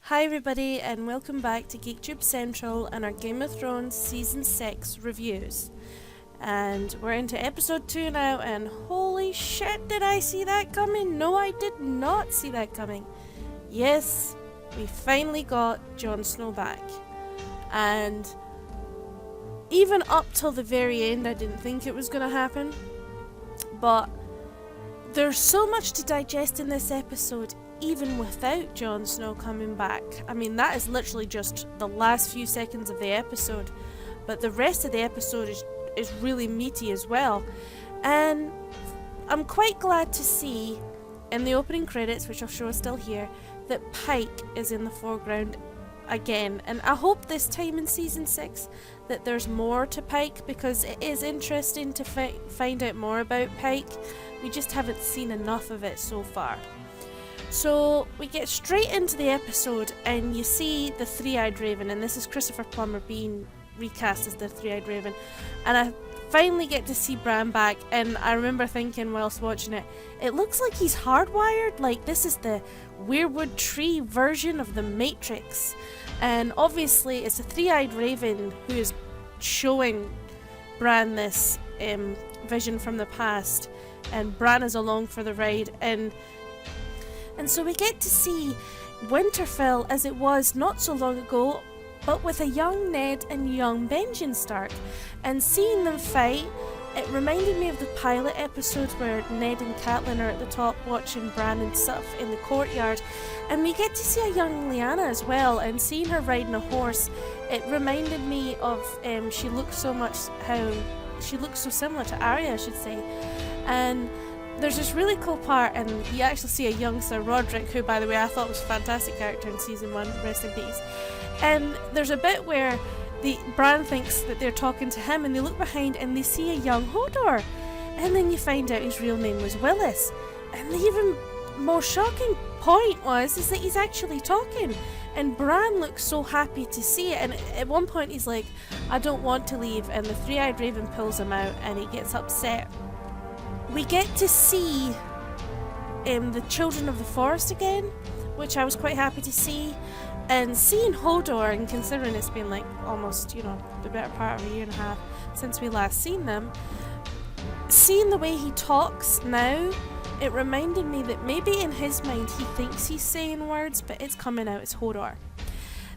Hi everybody and welcome back to Geektube Central and our Game of Thrones Season 6 reviews. And we're into episode 2 now, and holy shit, did I see that coming? No, I did not see that coming. Yes, we finally got Jon Snow back. And even up till the very end I didn't think it was going to happen. But there's so much to digest in this episode, even without Jon Snow coming back. I mean, that is literally just the last few seconds of the episode, but the rest of the episode is really meaty as well. And I'm quite glad to see in the opening credits, which I'll show still here, that Pike is in the foreground again. And I hope this time in season 6 that there's more to Pike, because it is interesting to find out more about Pike. We just haven't seen enough of it so far. So we get straight into the episode and you see the Three-Eyed Raven, and this is Christopher Plummer being recast as the Three-Eyed Raven, and I finally get to see Bran back. And I remember thinking whilst watching it, it looks like he's hardwired, like this is the Weirwood Tree version of the Matrix. And obviously it's a Three-Eyed Raven who is showing Bran this vision from the past, and Bran is along for the ride. And so we get to see Winterfell as it was not so long ago, but with a young Ned and young Benjen Stark. And seeing them fight, it reminded me of the pilot episode where Ned and Catelyn are at the top watching Bran and stuff in the courtyard. And we get to see a young Lyanna as well, and seeing her riding a horse, it reminded me of, she looks so similar to Arya, I should say. And there's this really cool part, and you actually see a young Sir Roderick, who, by the way, I thought was a fantastic character in season 1, rest in peace. And there's a bit where Bran thinks that they're talking to him, and they look behind and they see a young Hodor. And then you find out his real name was Willis. And the even more shocking point is that he's actually talking. And Bran looks so happy to see it, and at one point he's like, I don't want to leave, and the Three-Eyed Raven pulls him out and he gets upset. We get to see the Children of the Forest again, which I was quite happy to see. And seeing Hodor, and considering it's been like almost, the better part of a year and a half since we last seen them, seeing the way he talks now, it reminded me that maybe in his mind he thinks he's saying words, but it's coming out as Hodor.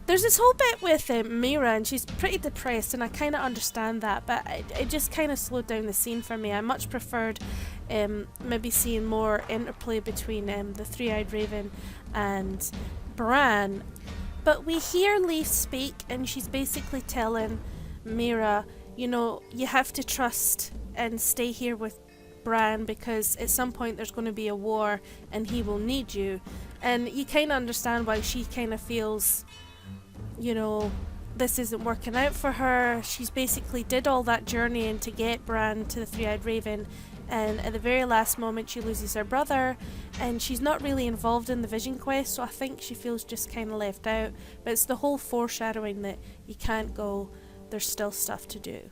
There's this whole bit with Meereen, and she's pretty depressed, and I kind of understand that, but it just kind of slowed down the scene for me. I much preferred maybe seeing more interplay between the Three-Eyed Raven and Bran. But we hear Leaf speak, and she's basically telling Meera, you have to trust and stay here with Bran, because at some point there's going to be a war and he will need you. And you kind of understand why she kind of feels, this isn't working out for her. She's basically did all that journeying to get Bran to the Three-Eyed Raven, and at the very last moment she loses her brother, and she's not really involved in the Vision Quest, so I think she feels just kind of left out. But it's the whole foreshadowing that you can't go, there's still stuff to do.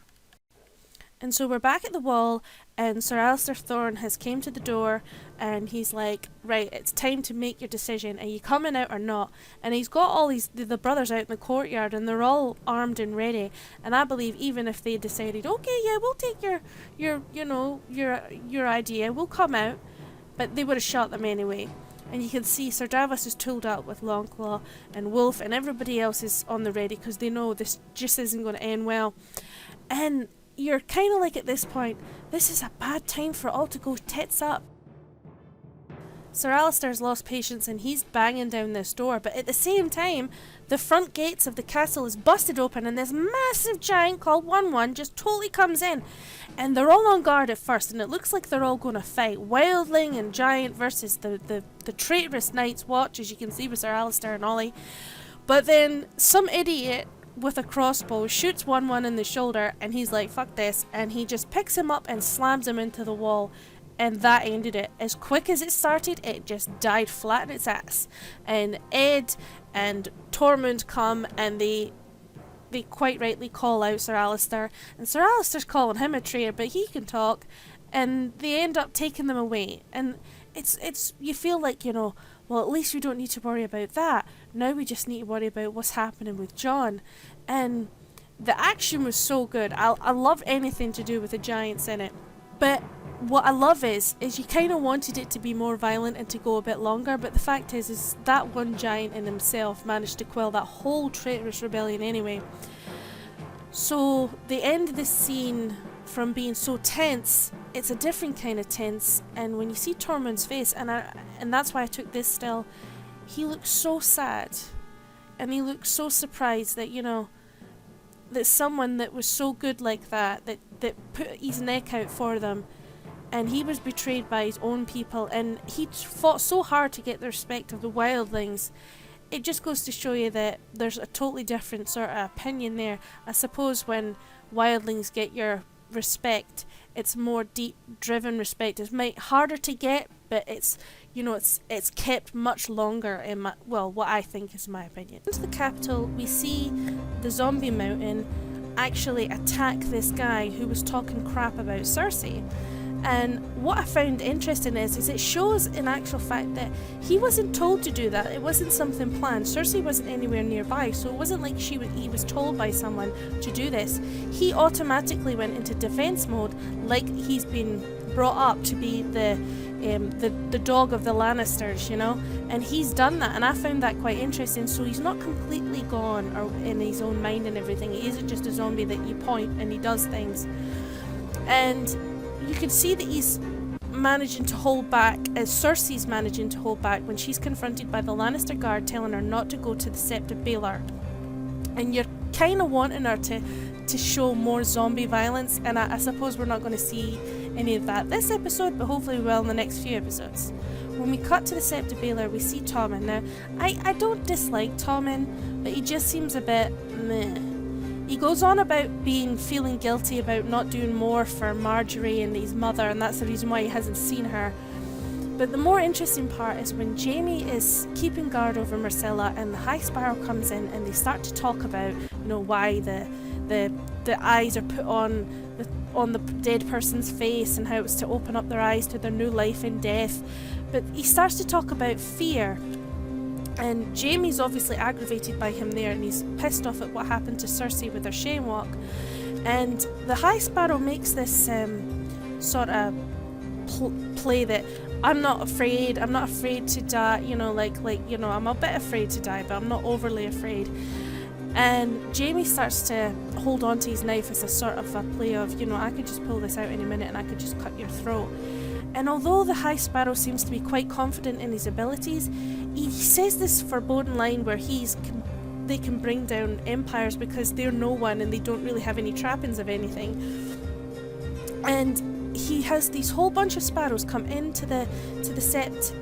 And so we're back at the wall, and Sir Alistair Thorne has came to the door, and he's like, right, it's time to make your decision. Are you coming out or not? And he's got all the brothers out in the courtyard, and they're all armed and ready. And I believe even if they decided, okay, yeah, we'll take your idea, we'll come out, but they would have shot them anyway. And you can see Sir Davos is tooled up with Longclaw and Wolf, and everybody else is on the ready, because they know this just isn't going to end well. And you're kind of like, at this point, this is a bad time for all to go tits up. Sir Alistair's lost patience and he's banging down this door, but at the same time, the front gates of the castle is busted open, and this massive giant called 1-1 just totally comes in. And they're all on guard at first, and it looks like they're all going to fight. Wildling and Giant versus the traitorous Night's Watch, as you can see with Sir Alistair and Ollie. But then some idiot with a crossbow shoots 1-1 in the shoulder, and he's like, fuck this, and he just picks him up and slams him into the wall, and that ended it. As quick as it started, it just died flat in its ass. And Ed and Tormund come, and they quite rightly call out Sir Alistair, and Sir Alistair's calling him a traitor, but he can talk, and they end up taking them away. And it's you feel like, well, at least we don't need to worry about that. Now we just need to worry about what's happening with Jon. And the action was so good. I love anything to do with the giants in it. But what I love is you kind of wanted it to be more violent and to go a bit longer, but the fact is that one giant in himself managed to quell that whole traitorous rebellion anyway. So the end of this scene, from being so tense, it's a different kind of tense, and when you see Tormund's face, and that's why I took this still, he looks so sad, and he looks so surprised that, you know, that someone that was so good like that put his neck out for them, and he was betrayed by his own people, and he fought so hard to get the respect of the wildlings. It just goes to show you that there's a totally different sort of opinion there. I suppose when wildlings get your respect, it's more deep driven respect. It's harder to get, but it's, you know, it's kept much longer in what I think is my opinion. Into the capital, we see the zombie mountain actually attack this guy who was talking crap about Cersei. And what I found interesting is it shows in actual fact that he wasn't told to do that. It wasn't something planned. Cersei wasn't anywhere nearby, so it wasn't like he was told by someone to do this. He automatically went into defense mode, like he's been brought up to be the dog of the Lannisters, you know, and he's done that, and I found that quite interesting. So he's not completely gone or in his own mind and everything. He isn't just a zombie that you point and he does things. And you can see that he's managing to hold back, as Cersei's managing to hold back when she's confronted by the Lannister guard telling her not to go to the Sept of Baelor. And you're kind of wanting her to show more zombie violence, and I suppose we're not going to see any of that this episode, but hopefully we will in the next few episodes. When we cut to the Sept of Baelor, we see Tommen. Now, I don't dislike Tommen, but he just seems a bit meh. He goes on about feeling guilty about not doing more for Marjorie and his mother, and that's the reason why he hasn't seen her. But the more interesting part is when Jaime is keeping guard over Myrcella and the High Sparrow comes in and they start to talk about, you know, why the eyes are put on the dead person's face and how it's to open up their eyes to their new life in death. But he starts to talk about fear. And Jaime's obviously aggravated by him there, and he's pissed off at what happened to Cersei with her shame walk. And the High Sparrow makes this sort of play that I'm not afraid to die, you know, like you know, I'm a bit afraid to die, but I'm not overly afraid. And Jaime starts to hold on to his knife as a sort of a play of, you know, I could just pull this out in a minute and I could just cut your throat. And although the High Sparrow seems to be quite confident in his abilities, he says this foreboding line where they can bring down empires because they're no one and they don't really have any trappings of anything. And he has these whole bunch of sparrows come into the Sept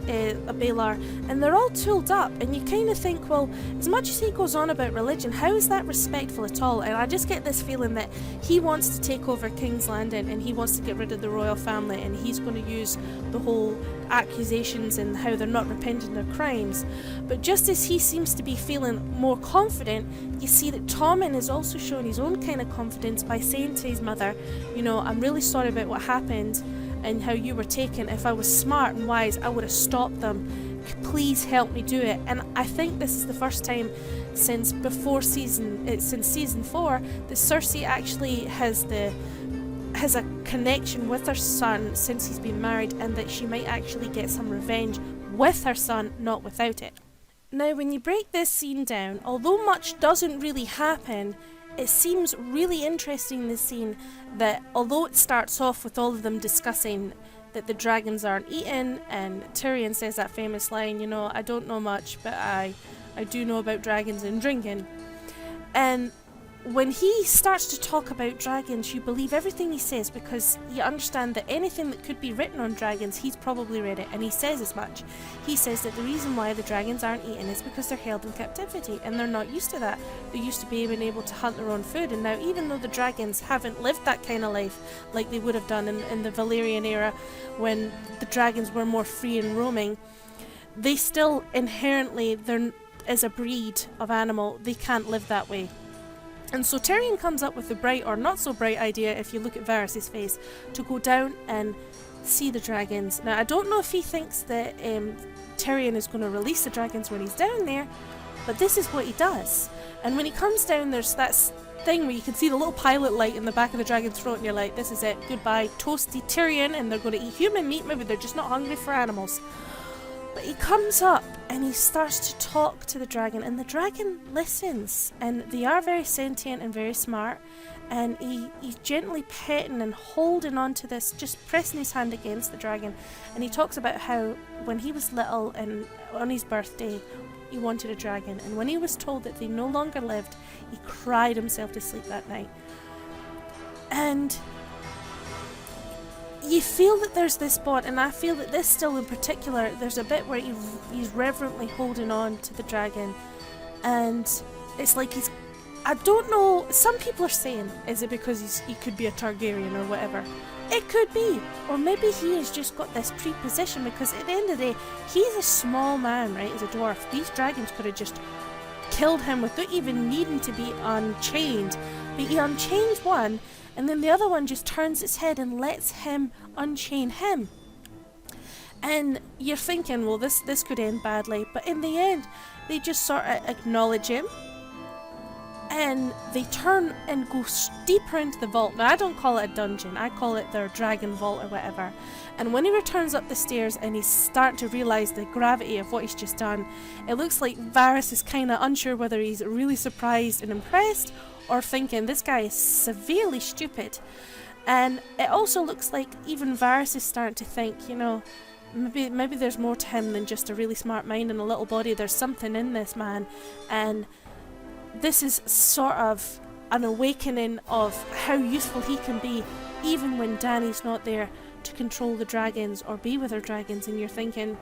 of Baelor, and they're all tooled up, and you kind of think, well, as much as he goes on about religion, how is that respectful at all? And I just get this feeling that he wants to take over King's Landing and he wants to get rid of the royal family, and he's going to use the whole accusations and how they're not repenting their crimes. But just as he seems to be feeling more confident, you see that Tommen is also showing his own kind of confidence by saying to his mother, you know, I'm really sorry about what happened and how you were taken. If I was smart and wise, I would have stopped them. Please help me do it. And I think this is the first time since season 4 that Cersei actually has a connection with her son since he's been married, and that she might actually get some revenge with her son, not without it. Now, when you break this scene down, although much doesn't really happen, it seems really interesting in this scene that although it starts off with all of them discussing that the dragons aren't eaten, and Tyrion says that famous line, you know, I don't know much, but I do know about dragons and drinking. And when he starts to talk about dragons, you believe everything he says, because you understand that anything that could be written on dragons, he's probably read it, and he says as much. He says that the reason why the dragons aren't eaten is because they're held in captivity, and they're not used to that. They're used to being able to hunt their own food, and now even though the dragons haven't lived that kind of life like they would have done in the Valyrian era, when the dragons were more free and roaming, they still inherently, as a breed of animal, they can't live that way. And so Tyrion comes up with the bright or not so bright idea, if you look at Varys' face, to go down and see the dragons. Now, I don't know if he thinks that Tyrion is going to release the dragons when he's down there, but this is what he does. And when he comes down, there's that thing where you can see the little pilot light in the back of the dragon's throat, and you're like, this is it, goodbye, toasty Tyrion, and they're going to eat human meat. Maybe they're just not hungry for animals. But he comes up and he starts to talk to the dragon, and the dragon listens, and they are very sentient and very smart, and he's gently petting and holding on to this, just pressing his hand against the dragon. And he talks about how when he was little and on his birthday he wanted a dragon, and when he was told that they no longer lived, he cried himself to sleep that night. And you feel that there's this bond, and I feel that this still in particular, there's a bit where he's reverently holding on to the dragon, and it's like he's, I don't know, some people are saying, is it because he could be a Targaryen or whatever? It could be, or maybe he has just got this preposition, because at the end of the day, he's a small man, right, he's a dwarf. These dragons could have just killed him without even needing to be unchained, but he unchains one, and then the other one just turns its head and lets him unchain him. And you're thinking, well, this could end badly, but in the end, they just sort of acknowledge him, and they turn and go deeper into the vault. Now, I don't call it a dungeon, I call it their dragon vault or whatever. And when he returns up the stairs and he's starting to realise the gravity of what he's just done, it looks like Varys is kind of unsure whether he's really surprised and impressed, or thinking this guy is severely stupid. And it also looks like even Varys is starting to think, you know, maybe there's more to him than just a really smart mind and a little body. There's something in this man, and this is sort of an awakening of how useful he can be even when Dany's not there to control the dragons or be with her dragons. And you're thinking,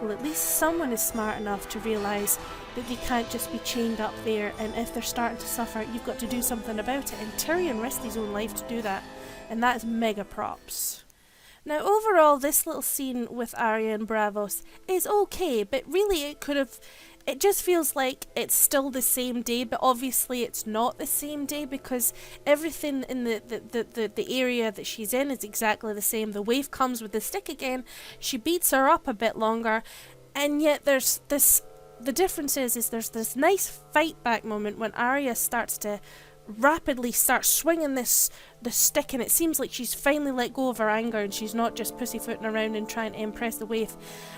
well, at least someone is smart enough to realise that they can't just be chained up there, and if they're starting to suffer, you've got to do something about it. And Tyrion risked his own life to do that, and that is mega props. Now, overall, this little scene with Arya and Braavos is okay, but really it just feels like it's still the same day, but obviously it's not the same day, because everything in the area that she's in is exactly the same. The waif comes with the stick again, she beats her up a bit longer, and yet there's this, the difference is there's this nice fight back moment when Arya starts to rapidly start swinging the stick, and it seems like she's finally let go of her anger and she's not just pussyfooting around and trying to impress the waif.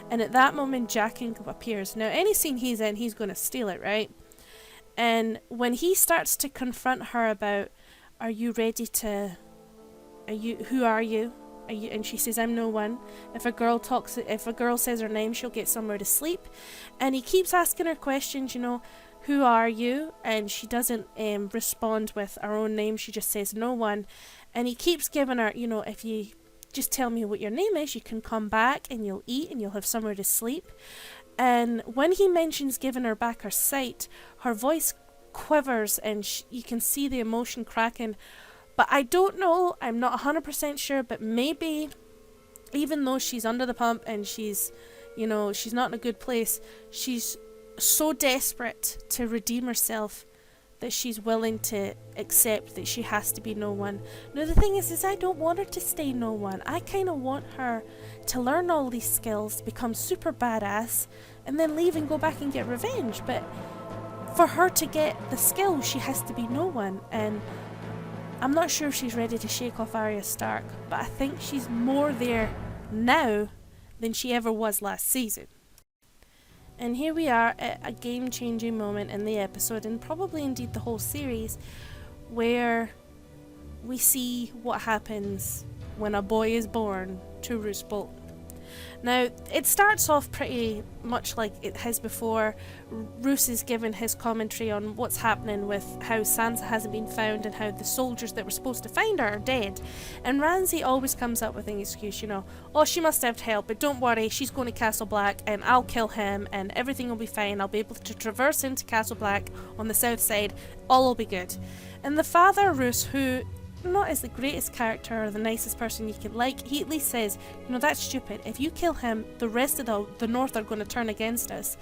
And at that moment, Jaqen appears. Now, any scene he's in, he's going to steal it, right? And when he starts to confront her about, who are you? And she says, I'm no one. If a girl says her name, she'll get somewhere to sleep. And he keeps asking her questions, you know, who are you? And she doesn't respond with her own name, she just says no one. And he keeps giving her, you know, if you just tell me what your name is, you can come back and you'll eat and you'll have somewhere to sleep. And when he mentions giving her back her sight, her voice quivers and you can see the emotion cracking. But I don't know, I'm not 100% sure, but maybe even though she's under the pump and she's, you know, she's not in a good place, she's so desperate to redeem herself that she's willing to accept that she has to be no one. Now the thing is I don't want her to stay no one. I kind of want her to learn all these skills, become super badass, and then leave and go back and get revenge. But for her to get the skills, she has to be no one. And I'm not sure if she's ready to shake off Arya Stark, but I think she's more there now than she ever was last season. And here we are at a game-changing moment in the episode, and probably indeed the whole series, where we see what happens when a boy is born to Roose Bolton. Now, it starts off pretty much like it has before. Roose is given his commentary on what's happening with how Sansa hasn't been found and how the soldiers that were supposed to find her are dead. And Ramsay always comes up with an excuse, you know, oh, she must have help, but don't worry, she's going to Castle Black and I'll kill him and everything will be fine. I'll be able to traverse into Castle Black on the south side, all will be good. And the father, Roose, who not as the greatest character or the nicest person you could like, he at least says, you know, that's stupid. If you kill him, the rest of the north are going to turn against us.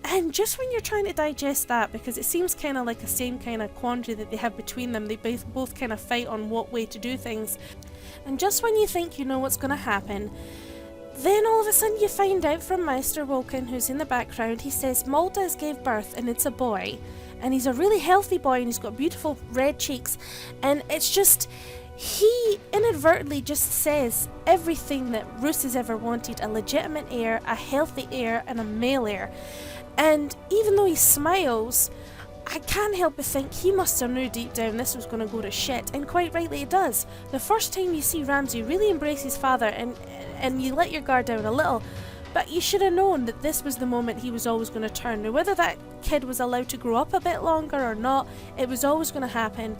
And just when you're trying to digest that, because it seems kind of like the same kind of quandary that they have between them, they both kind of fight on what way to do things. And just when you think you know what's going to happen, then all of a sudden you find out from Maester Wilkin, who's in the background, he says Maldas gave birth and it's a boy. And he's a really healthy boy and he's got beautiful red cheeks. And it's just, he inadvertently just says everything that Roose has ever wanted: a legitimate heir, a healthy heir, and a male heir. And even though he smiles, I can't help but think he must have knew deep down this was going to go to shit, and quite rightly it does. The first time you see Ramsay really embrace his father, and you let your guard down a little, but you should have known that this was the moment he was always going to turn. Now, whether that kid was allowed to grow up a bit longer or not, it was always going to happen.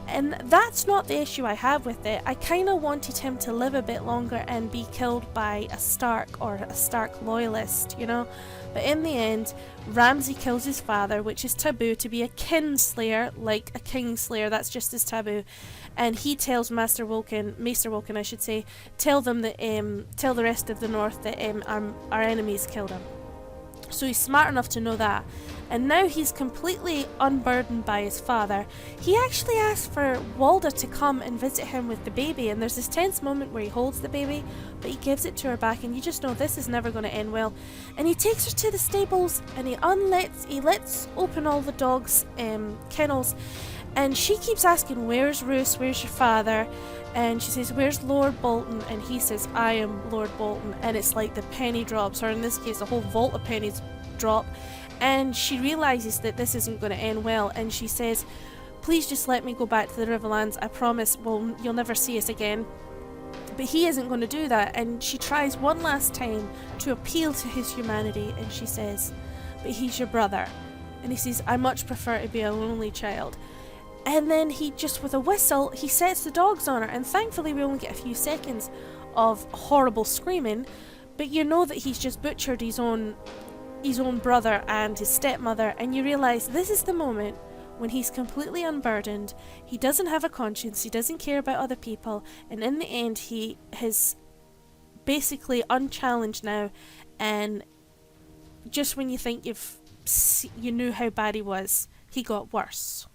And that's not the issue I have with it. I kind of wanted him to live a bit longer and be killed by a Stark or a Stark loyalist, you know? But in the end, Ramsay kills his father, which is taboo. To be a kinslayer, like a kingslayer, that's just as taboo. And he tells Maester Wilkin, I should say, tell them that, tell the rest of the North that our enemies killed him. So he's smart enough to know that. And now he's completely unburdened by his father. He actually asks for Walda to come and visit him with the baby, and there's this tense moment where he holds the baby, but he gives it to her back, and you just know this is never going to end well. And he takes her to the stables, and he lets open all the dogs' kennels, and she keeps asking, where's Roose, where's your father? And she says, where's Lord Bolton? And he says, I am Lord Bolton. And it's like the penny drops, or in this case, a whole vault of pennies drop. And she realises that this isn't going to end well, and she says, please just let me go back to the Riverlands. I promise you'll never see us again. But he isn't going to do that, and she tries one last time to appeal to his humanity, and she says, but he's your brother. And he says, I much prefer to be a lonely child. And then he just, with a whistle, he sets the dogs on her, and thankfully we only get a few seconds of horrible screaming, but you know that he's just butchered his own brother and his stepmother, and you realise this is the moment when he's completely unburdened. He doesn't have a conscience, he doesn't care about other people, and in the end he is basically unchallenged now, and just when you think you knew how bad he was, he got worse.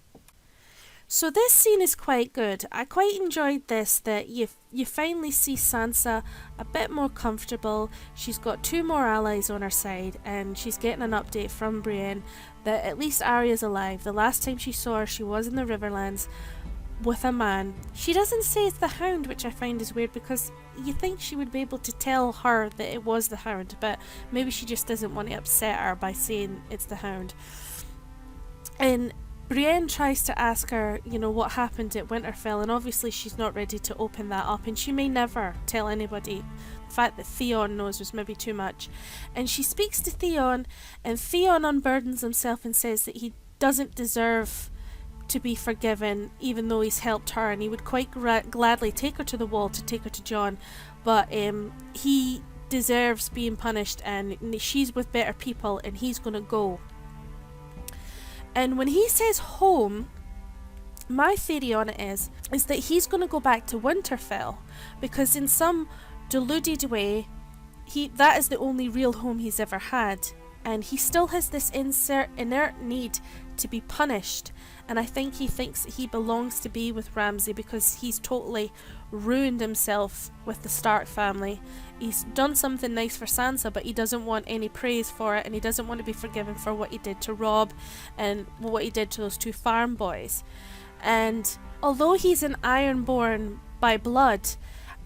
So this scene is quite good. I quite enjoyed this, that you finally see Sansa a bit more comfortable. She's got 2 more allies on her side, and she's getting an update from Brienne that at least Arya's alive. The last time she saw her, she was in the Riverlands with a man. She doesn't say it's the Hound, which I find is weird, because you think she would be able to tell her that it was the Hound, but maybe she just doesn't want to upset her by saying it's the Hound. And Brienne tries to ask her, what happened at Winterfell, and obviously she's not ready to open that up, and she may never tell anybody. The fact that Theon knows was maybe too much. And she speaks to Theon, and Theon unburdens himself and says that he doesn't deserve to be forgiven, even though he's helped her, and he would quite gladly take her to the wall to take her to Jon, but he deserves being punished, and she's with better people, and he's going to go. And when he says home, my theory on it is that he's going to go back to Winterfell, because in some deluded way, that is the only real home he's ever had, and he still has this inert need to be punished, and I think he thinks that he belongs to be with Ramsay because he's totally ruined himself with the Stark family. He's done something nice for Sansa, but he doesn't want any praise for it, and he doesn't want to be forgiven for what he did to Robb and what he did to those 2 farm boys. And although he's an Ironborn by blood,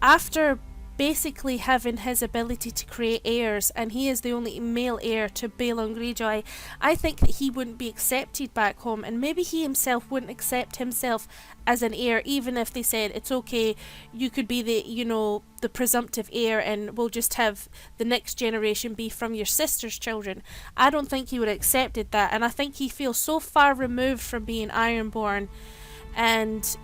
after basically having his ability to create heirs, and he is the only male heir to Balon Greyjoy, I think that he wouldn't be accepted back home, and maybe he himself wouldn't accept himself as an heir, even if they said it's okay, you could be the presumptive heir, and we'll just have the next generation be from your sister's children. I don't think he would have accepted that, and I think he feels so far removed from being Ironborn. And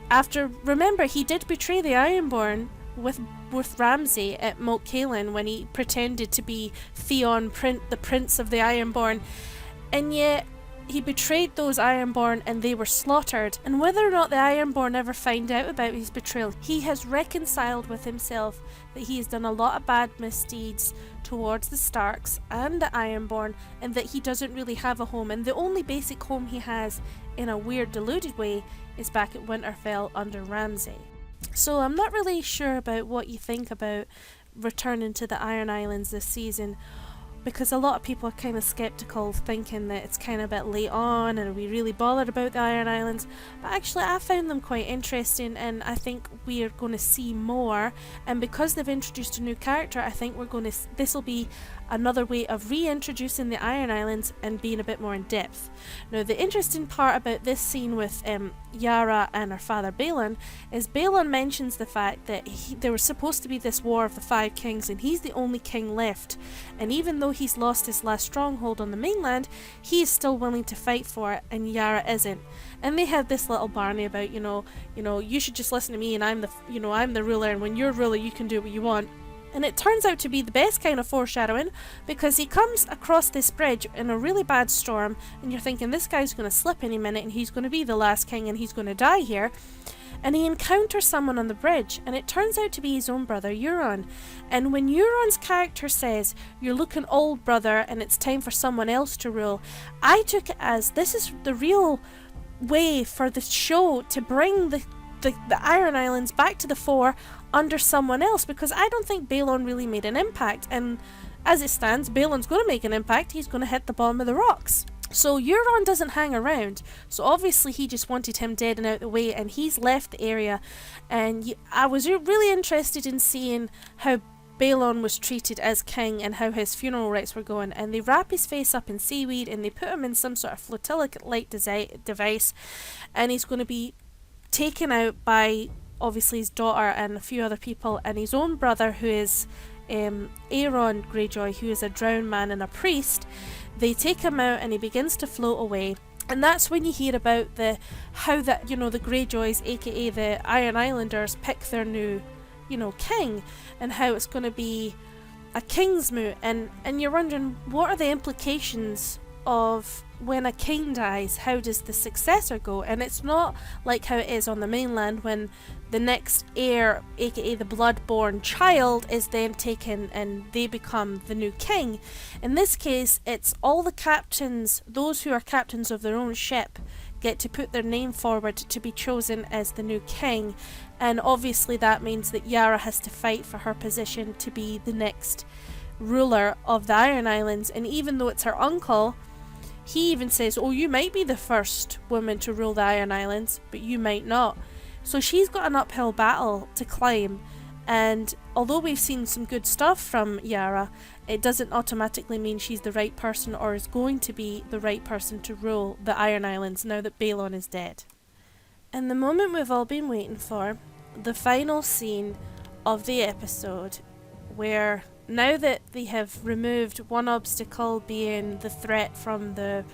remember, he did betray the Ironborn with Ramsay at Moat Cailin when he pretended to be Theon, the Prince of the Ironborn, and yet he betrayed those Ironborn and they were slaughtered, and whether or not the Ironborn ever find out about his betrayal, he has reconciled with himself that he has done a lot of bad misdeeds towards the Starks and the Ironborn, and that he doesn't really have a home, and the only basic home he has, in a weird deluded way, is back at Winterfell under Ramsay. So I'm not really sure about what you think about returning to the Iron Islands this season, because a lot of people are kind of skeptical, thinking that it's kind of a bit late on and are we really bothered about the Iron Islands. But actually I found them quite interesting, and I think we are going to see more, and because they've introduced a new character, I think this will be another way of reintroducing the Iron Islands and being a bit more in depth. Now the interesting part about this scene with Yara and her father Balon is Balon mentions the fact that there was supposed to be this war of the Five Kings and he's the only king left, and even though he's lost his last stronghold on the mainland, he is still willing to fight for it, and Yara isn't. And they have this little barney about, you know, you should just listen to me, and I'm the ruler, and when you're ruler you can do what you want. And it turns out to be the best kind of foreshadowing, because he comes across this bridge in a really bad storm, and you're thinking this guy's going to slip any minute and he's going to be the last king and he's going to die here. And he encounters someone on the bridge, and it turns out to be his own brother Euron. And when Euron's character says, "You're looking old, brother, and it's time for someone else to rule," I took it as this is the real way for the show to bring the Iron Islands back to the fore under someone else, because I don't think Balon really made an impact, and as it stands, Balon's going to make an impact. He's going to hit the bottom of the rocks. So Euron doesn't hang around, so obviously he just wanted him dead and out the way, and he's left the area. And I was really interested in seeing how Balon was treated as king and how his funeral rites were going, and they wrap his face up in seaweed and they put him in some sort of flotilla-like device, and he's going to be taken out by obviously his daughter and a few other people, and his own brother, who is Aeron Greyjoy, who is a drowned man and a priest. They take him out and he begins to float away, and that's when you hear about how the Greyjoys, aka the Iron Islanders, pick their new king, and how it's going to be a king's moot, and you're wondering what are the implications of when a king dies, how does the successor go? And it's not like how it is on the mainland when the next heir, aka the blood-born child, is then taken and they become the new king. In this case, it's all the captains, those who are captains of their own ship, get to put their name forward to be chosen as the new king, and obviously that means that Yara has to fight for her position to be the next ruler of the Iron Islands. And even though it's her uncle, he even says, "Oh, you might be the first woman to rule the Iron Islands, but you might not." So she's got an uphill battle to climb, and although we've seen some good stuff from Yara, it doesn't automatically mean she's the right person or is going to be the right person to rule the Iron Islands now that Balon is dead. And the moment we've all been waiting for, the final scene of the episode, where now that they have removed one obstacle, being the threat from the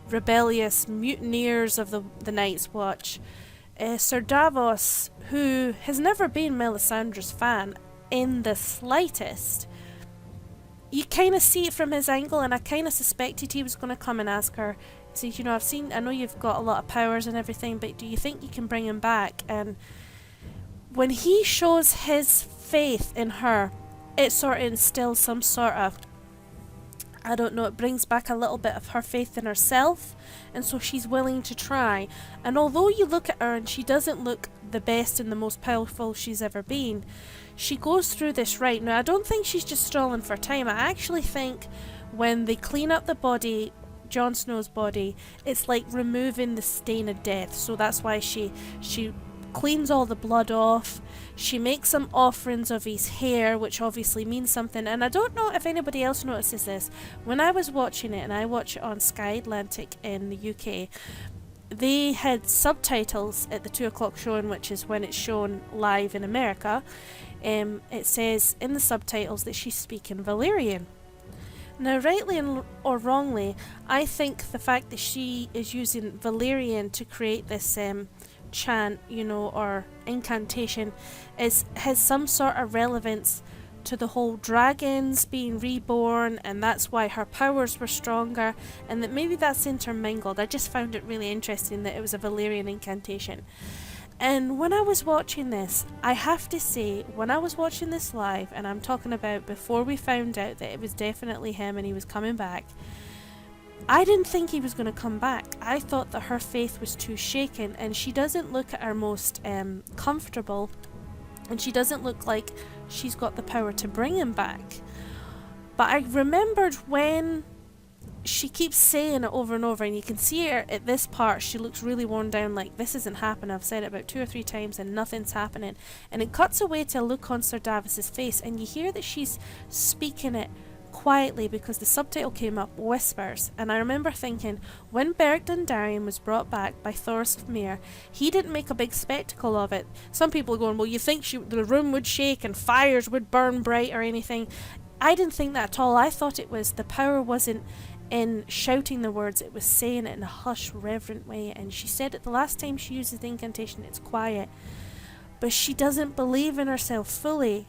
rebellious mutineers of the Night's Watch, Sir Braavos, who has never been Melisandre's fan in the slightest, you kind of see it from his angle, and I kind of suspected he was going to come and ask her. He says, I know you've got a lot of powers and everything, but do you think you can bring him back? And when he shows his faith in her, it sort of instills some sort of, I don't know, it brings back a little bit of her faith in herself, and so she's willing to try. And although you look at her and she doesn't look the best and the most powerful she's ever been, she goes through this right. Now, I don't think she's just stalling for time. I actually think when they clean up the body, Jon Snow's body, it's like removing the stain of death. So that's why she cleans all the blood off. She makes some offerings of his hair, which obviously means something. And I don't know if anybody else notices this. When I was watching it, and I watch it on Sky Atlantic in the UK, they had subtitles at the 2 o'clock showing, which is when it's shown live in America. It says in the subtitles that she's speaking Valyrian. Now, rightly or wrongly, I think the fact that she is using Valyrian to create this chant, or incantation, has some sort of relevance to the whole dragons being reborn, and that's why her powers were stronger, and that maybe that's intermingled. I just found it really interesting that it was a Valyrian incantation. And when I was watching this, I have to say, when I was watching this live, and I'm talking about before we found out that it was definitely him and he was coming back, I didn't think he was going to come back. I thought that her faith was too shaken, and she doesn't look at her most comfortable, and she doesn't look like she's got the power to bring him back. But I remembered when she keeps saying it over and over, and you can see her at this part, she looks really worn down, like this isn't happening. I've said it about 2 or 3 times and nothing's happening. And it cuts away to a look on Sir Davos's face, and you hear that she's speaking it quietly because the subtitle came up, whispers. And I remember thinking, when Beric Dondarrion was brought back by Thoros of Myr, he didn't make a big spectacle of it. Some people are going, well, you think the room would shake and fires would burn bright or anything. I didn't think that at all. I thought it was the power wasn't in shouting the words, it was saying it in a hushed, reverent way. And she said it the last time she uses the incantation, it's quiet. But she doesn't believe in herself fully.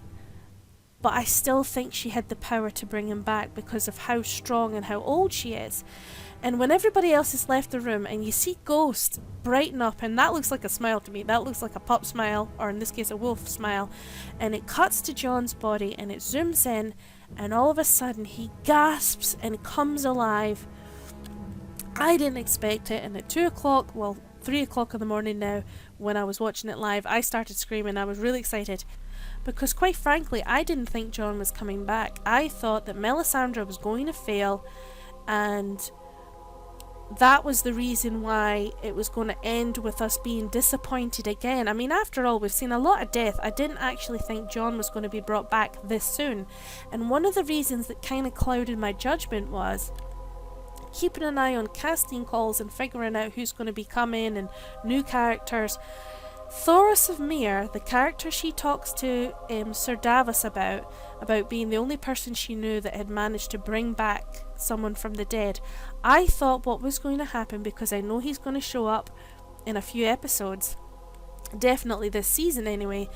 But I still think she had the power to bring him back because of how strong and how old she is. And when everybody else has left the room and you see Ghost brighten up, and that looks like a smile to me, that looks like a pup smile, or in this case a wolf smile, and it cuts to Jon's body and it zooms in, and all of a sudden he gasps and comes alive. I didn't expect it, and at 2 o'clock, well 3 o'clock in the morning now, when I was watching it live, I started screaming. I was really excited. Because quite frankly, I didn't think Jon was coming back. I thought that Melisandre was going to fail, and that was the reason why it was going to end with us being disappointed again. I mean, after all, we've seen a lot of death. I didn't actually think Jon was going to be brought back this soon. And one of the reasons that kind of clouded my judgment was keeping an eye on casting calls and figuring out who's going to be coming and new characters. Thoros of Myr, the character she talks to Sir Davos about being the only person she knew that had managed to bring back someone from the dead, I thought what was going to happen, because I know he's going to show up in a few episodes, definitely this season anyway,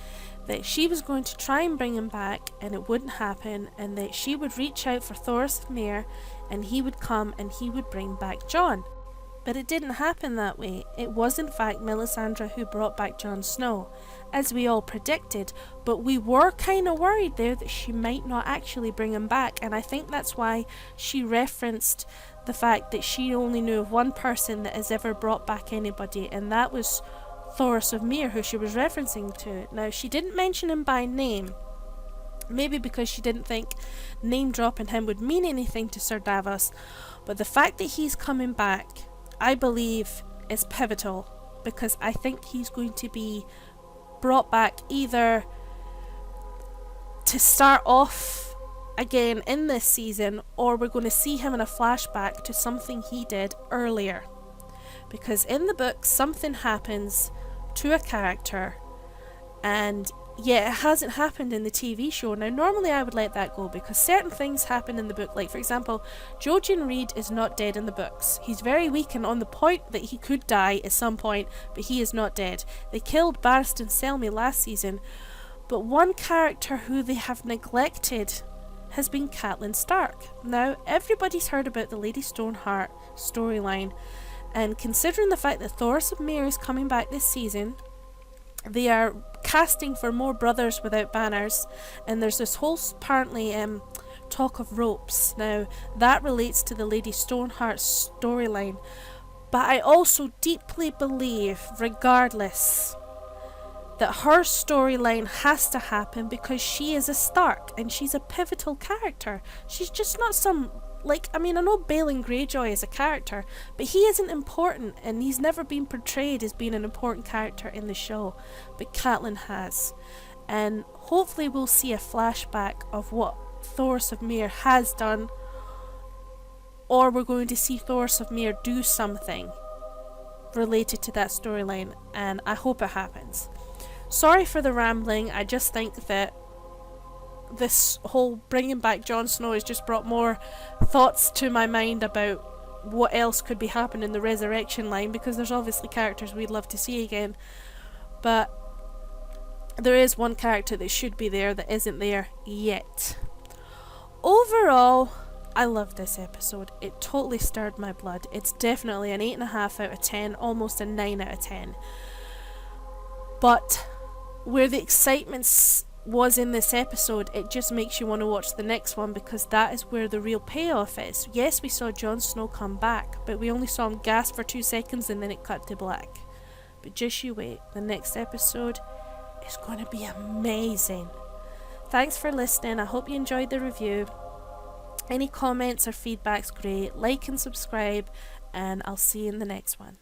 that she was going to try and bring him back and it wouldn't happen, and that she would reach out for Thoros of Myr and he would come and he would bring back Jon. But it didn't happen that way. It was in fact Melisandre who brought back Jon Snow, as we all predicted, but we were kind of worried there that she might not actually bring him back, and I think that's why she referenced the fact that she only knew of one person that has ever brought back anybody, and that was Thoros of Myr, who she was referencing to. Now, she didn't mention him by name, maybe because she didn't think name dropping him would mean anything to Sir Davos, but the fact that he's coming back, I believe, is pivotal, because I think he's going to be brought back either to start off again in this season, or we're going to see him in a flashback to something he did earlier. Because in the book, something happens to a character, and yeah, it hasn't happened in the TV show. Now, normally I would let that go because certain things happen in the book. Like, for example, Jojen Reed is not dead in the books. He's very weak and on the point that he could die at some point, but he is not dead. They killed Barristan Selmy last season, but one character who they have neglected has been Catelyn Stark. Now, everybody's heard about the Lady Stoneheart storyline, and considering the fact that Thoros of Myr is coming back this season, they are casting for more Brothers Without Banners, and there's this whole apparently talk of ropes. Now, that relates to the Lady Stoneheart storyline, but I also deeply believe, regardless, that her storyline has to happen because she is a Stark and she's a pivotal character. She's just not some, like, I mean, I know Balon Greyjoy is a character, but he isn't important, and he's never been portrayed as being an important character in the show, but Catelyn has. And hopefully we'll see a flashback of what Thoros of Myr has done, or we're going to see Thoros of Myr do something related to that storyline, and I hope it happens. Sorry for the rambling, I just think that this whole bringing back Jon Snow has just brought more thoughts to my mind about what else could be happening in the resurrection line, because there's obviously characters we'd love to see again. But there is one character that should be there that isn't there yet. Overall, I loved this episode. It totally stirred my blood. It's definitely an 8.5 out of 10, almost a 9 out of 10. But where the excitement was in this episode, it just makes you want to watch the next one, because that is where the real payoff is. Yes, we saw Jon Snow come back, but we only saw him gasp for 2 seconds and then it cut to black. But just you wait, the next episode is going to be amazing. Thanks for listening. I hope you enjoyed the review. Any comments or feedback's great. Like and subscribe, and I'll see you in the next one.